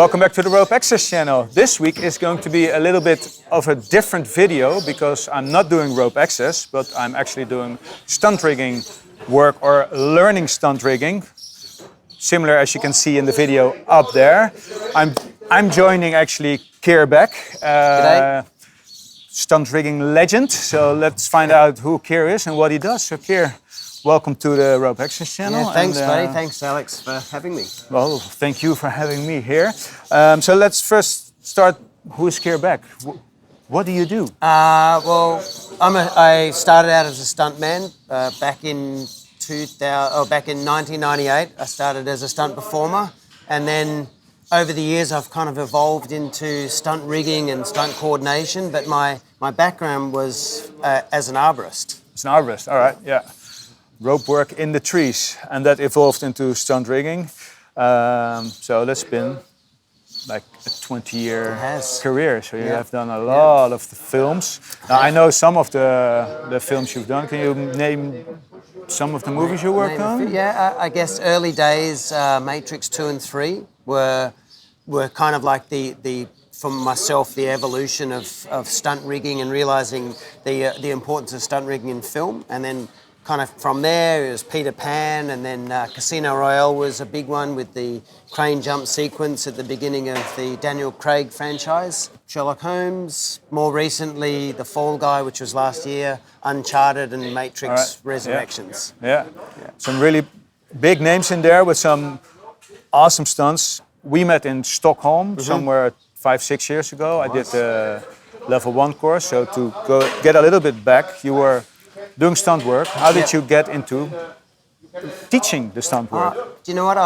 Welcome back to the Rope Access channel. This week is going to be a little bit of a different video because I'm not doing rope access, but I'm actually doing stunt rigging work or learning stunt rigging. Similar as you can see in the video up there. I'm joining actually Keir Beck, stunt rigging legend. So let's find out who Keir is and what he does. So Keir, welcome to the Rope Access channel. Yeah, thanks, buddy. Thanks, Alex, for having me. Well, thank you for having me here. So let's first start. Who is Keir Beck? What do you do? I started out as a stuntman back in 1998. I started as a stunt performer, and then over the years I've kind of evolved into stunt rigging and stunt coordination. But my background was as an arborist. As an arborist, all right, yeah. Rope work in the trees, and that evolved into stunt rigging. So that's been like a 20-year career. So you have done a lot of the films. Now I know some of the films you've done. Can you name some of the movies you worked on? Yeah, I guess early days, Matrix 2 and 3 were kind of like for myself, the evolution of stunt rigging and realising the importance of stunt rigging in film. And then kind of from there, it was Peter Pan, and then Casino Royale was a big one with the crane jump sequence at the beginning of the Daniel Craig franchise. Sherlock Holmes, more recently The Fall Guy, which was last year, Uncharted and Matrix Resurrections. Yeah. Some really big names in there with some awesome stunts. We met in Stockholm somewhere 5-6 years ago. I did the level 1 course, so to get a little bit back, you were doing stunt work. How did you get into teaching the stunt work? Do you know what?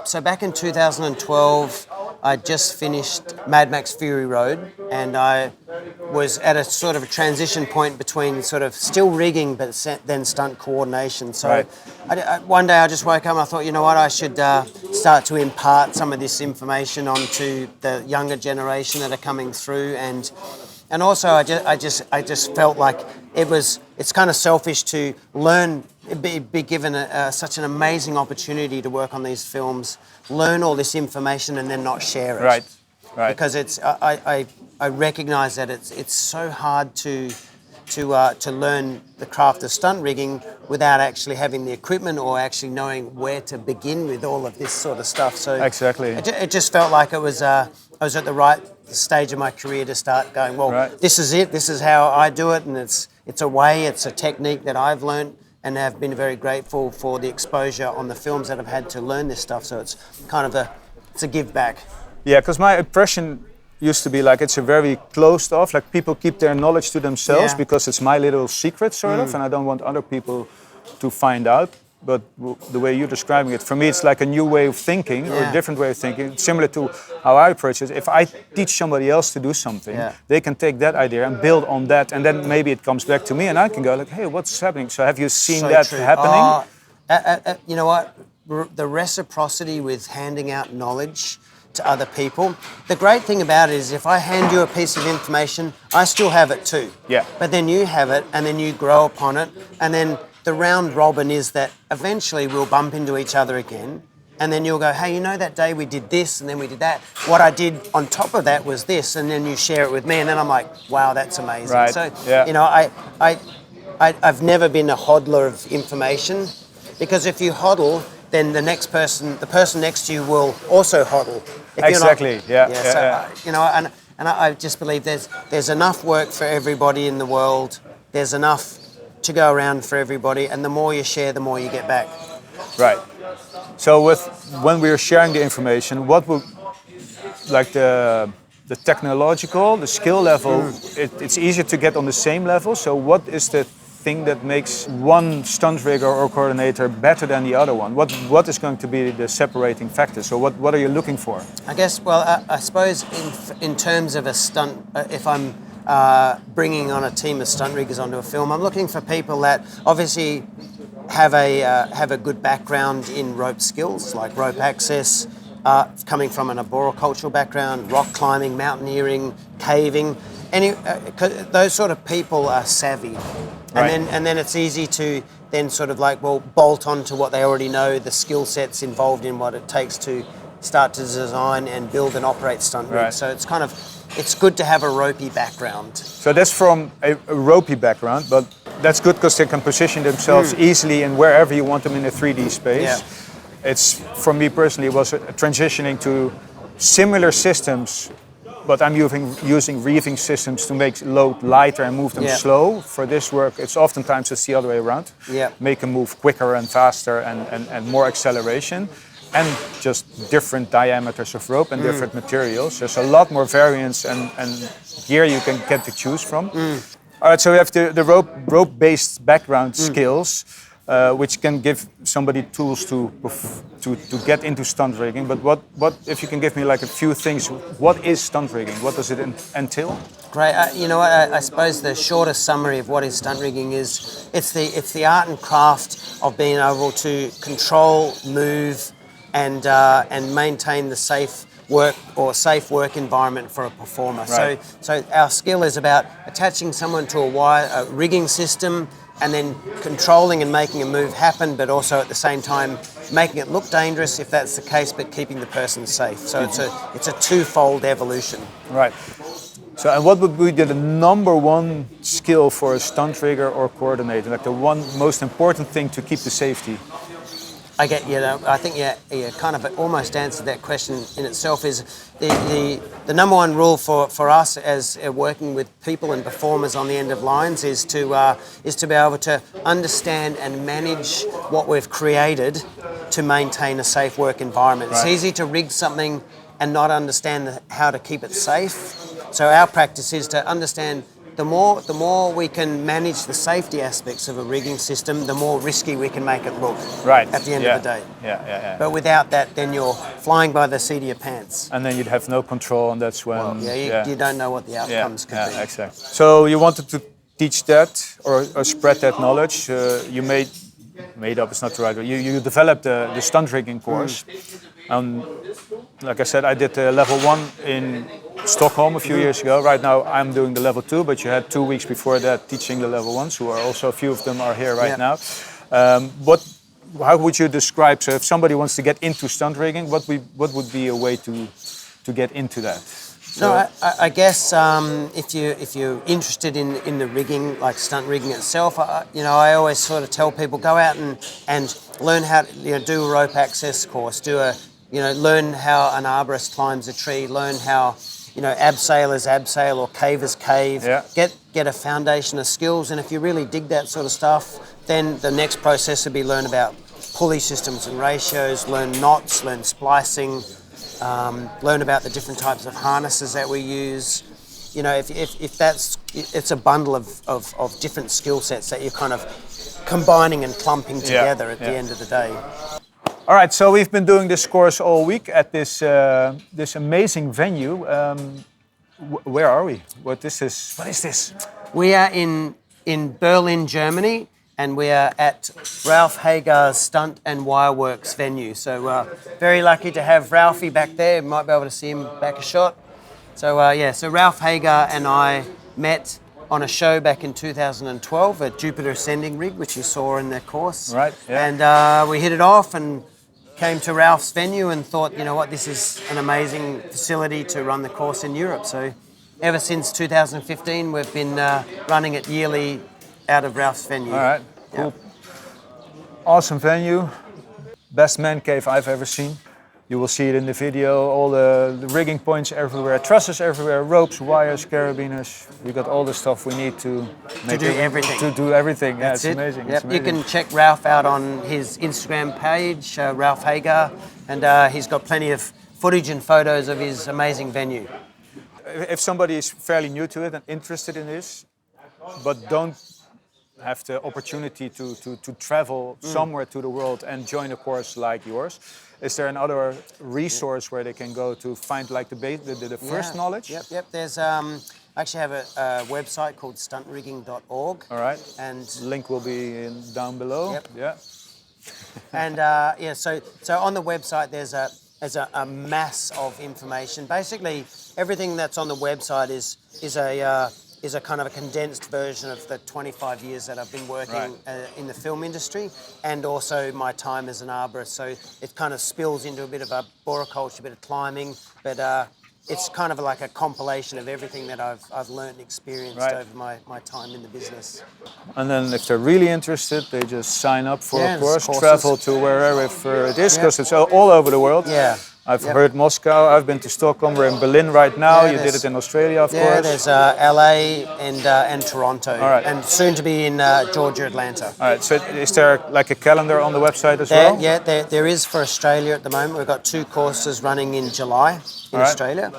So back in 2012, I just finished Mad Max Fury Road, and I was at a sort of a transition point between sort of still rigging but then stunt coordination. So one day I just woke up and I thought, you know what, I should start to impart some of this information onto the younger generation that are coming through, and also I just felt like it's kind of selfish to learn, be given such an amazing opportunity to work on these films, learn all this information and then not share it. Right. Because I recognise that it's so hard to learn the craft of stunt rigging without actually having the equipment or actually knowing where to begin with all of this sort of stuff. So exactly. It just felt like I was at the right stage of my career to start going, this is it, this is how I do it, and it's a technique that I've learned and have been very grateful for the exposure on the films that I've had to learn this stuff. So it's kind of a give back. Yeah, because my impression used to be like it's a very closed off, like people keep their knowledge to themselves because it's my little secret sort of, and I don't want other people to find out. But the way you're describing it, for me, it's like a new way of thinking or a different way of thinking, similar to how I approach it. If I teach somebody else to do something, they can take that idea and build on that, and then maybe it comes back to me and I can go like, hey, what's happening? So have you seen that happening? You know what? The reciprocity with handing out knowledge to other people. The great thing about it is if I hand you a piece of information, I still have it too. Yeah. But then you have it and then you grow upon it, and then the round robin is that eventually we'll bump into each other again, and then you'll go, hey, you know that day we did this and then we did that. What I did on top of that was this, and then you share it with me, and then I'm like, wow, that's amazing. Right. So, you know, I've never been a hodler of information, because if you hodl, then the person next to you will also hodl. Exactly. You know, and I just believe there's enough work for everybody in the world. There's enough to go around for everybody, and the more you share, the more you get back. Right. So when we are sharing the information, what would like the technological, the skill level? It's easier to get on the same level. So what is the thing that makes one stunt rigger or coordinator better than the other one? What is going to be the separating factor? So what are you looking for? I guess, I suppose in terms of a stunt, if I'm bringing on a team of stunt riggers onto a film, I'm looking for people that obviously have a good background in rope skills, like rope access, coming from an arboricultural background, rock climbing, mountaineering, caving. Those sort of people are savvy, and then it's easy to then sort of bolt on to what they already know, the skill sets involved in what it takes to start to design and build and operate stunt rigs. Right. So it's good to have a ropey background. So that's from a ropey background, but that's good because they can position themselves easily in wherever you want them in a 3D space. Yeah. It's, for me personally, it was transitioning to similar systems, but I'm using reeving systems to make load lighter and move them slow. For this work, it's it's the other way around. Yeah. Make them move quicker and faster and more acceleration. And just different diameters of rope and different materials. There's a lot more variance and gear you can get to choose from. All right, so we have the rope-based background skills, which can give somebody tools to get into stunt rigging. But what if you can give me like a few things? What is stunt rigging? What does it entail? Great. You know what? I suppose the shortest summary of what is stunt rigging is it's the art and craft of being able to control, move, and maintain the safe work environment for a performer. Right. So our skill is about attaching someone to a rigging system and then controlling and making a move happen, but also at the same time making it look dangerous if that's the case, but keeping the person safe. So it's a twofold evolution. Right. So, and what would be the number one skill for a stunt rigger or coordinator? Like the one most important thing to keep the safety? I think you kind of almost answered that question in itself. Is the number one rule for us as working with people and performers on the end of lines is to be able to understand and manage what we've created to maintain a safe work environment. Right. It's easy to rig something and not understand how to keep it safe. So our practice is to understand. The more we can manage the safety aspects of a rigging system, the more risky we can make it look at the end of the day. Yeah. But without that, then you're flying by the seat of your pants. And then you'd have no control, and that's when... You don't know what the outcomes could be. Yeah, exactly. So you wanted to teach that or spread that knowledge. You made up, it's not the right word. You developed the stunt rigging course. Like I said, I did the level 1 in Stockholm a few years ago. Right now I'm doing the level 2, but you had 2 weeks before that teaching the level 1s, who are also, a few of them are here right now. How would you describe, so if somebody wants to get into stunt rigging, what would be a way to get into that? So I guess if you're interested in the rigging, like stunt rigging itself, I always sort of tell people go out and learn how to do a rope access course, learn how an arborist climbs a tree, learn how abseilers abseil or cavers cave. Yeah. Get a foundation of skills, and if you really dig that sort of stuff, then the next process would be learn about pulley systems and ratios, learn knots, learn splicing. Learn about the different types of harnesses that we use. It's a bundle of different skill sets that you're kind of combining and clumping together at the end of the day. All right, so we've been doing this course all week at this amazing venue. Where are we? What is this? We are in Berlin, Germany. And we are at Ralf Haeger's Stunt and Wireworks venue. So very lucky to have Ralphie back there. You might be able to see him back a shot. So so Ralf Haeger and I met on a show back in 2012 at Jupiter Ascending Rig, which you saw in the course. Right, yeah. And we hit it off and came to Ralph's venue and thought, this is an amazing facility to run the course in Europe. So ever since 2015, we've been running it yearly out of Ralph's venue. All right, cool. Awesome venue. Best man cave I've ever seen. You will see it in the video, all the rigging points everywhere, trusses everywhere, ropes, wires, carabiners. We got all the stuff we need to do everything. To do everything. That's it's amazing. Yep. It's amazing. You can check Ralf out on his Instagram page, Ralf Haeger, and he's got plenty of footage and photos of his amazing venue. If somebody is fairly new to it and interested in this, but don't have the opportunity to travel somewhere to the world and join a course like yours, is there another resource where they can go to find like the first knowledge? Yep. There's I actually have a website called stuntrigging.org. All right. And link will be down below. Yep. Yeah. And so on the website there's a mass of information. Basically, everything that's on the website is is a kind of a condensed version of the 25 years that I've been working in the film industry, and also my time as an arborist. So it kind of spills into a bit of arboriculture, a bit of climbing, but it's kind of like a compilation of everything that I've learned and experienced over my time in the business. And then if they're really interested, they just sign up for a course, courses. travel to wherever it is, because it's all over the world. Yeah. I've heard Moscow, I've been to Stockholm, we're in Berlin right now, you did it in Australia, of course. Yeah, there's LA and Toronto, and soon to be in Georgia, Atlanta. All right, so is there like a calendar on the website as well? Yeah, there is for Australia at the moment. We've got 2 courses running in July in Australia,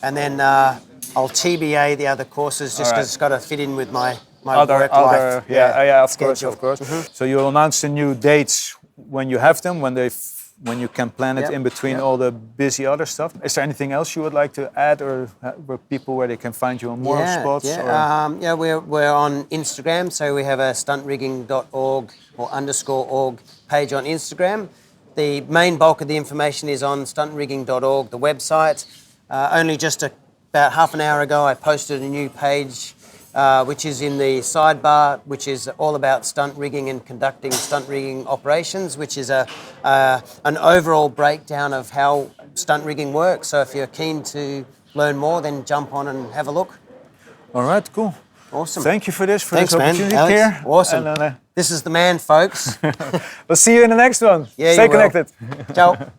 and then I'll TBA the other courses just because it's got to fit in with my work life. Yeah, of schedule. course. So you'll announce the new dates when you have them, when you can plan it in between all the busy other stuff. Is there anything else you would like to add, or where they can find you on more spots? We're on Instagram, so we have a stuntrigging.org or _org page on Instagram. The main bulk of the information is on stuntrigging.org, the website. Only just about half an hour ago, I posted a new page which is in the sidebar, which is all about stunt rigging and conducting stunt rigging operations, which is an overall breakdown of how stunt rigging works. So if you're keen to learn more, then jump on and have a look. All right, cool. Awesome. Thank you for this Thanks, opportunity, man. Keir. Awesome. And, this is the man, folks. We'll see you in the next one. Yeah, Stay connected. Ciao.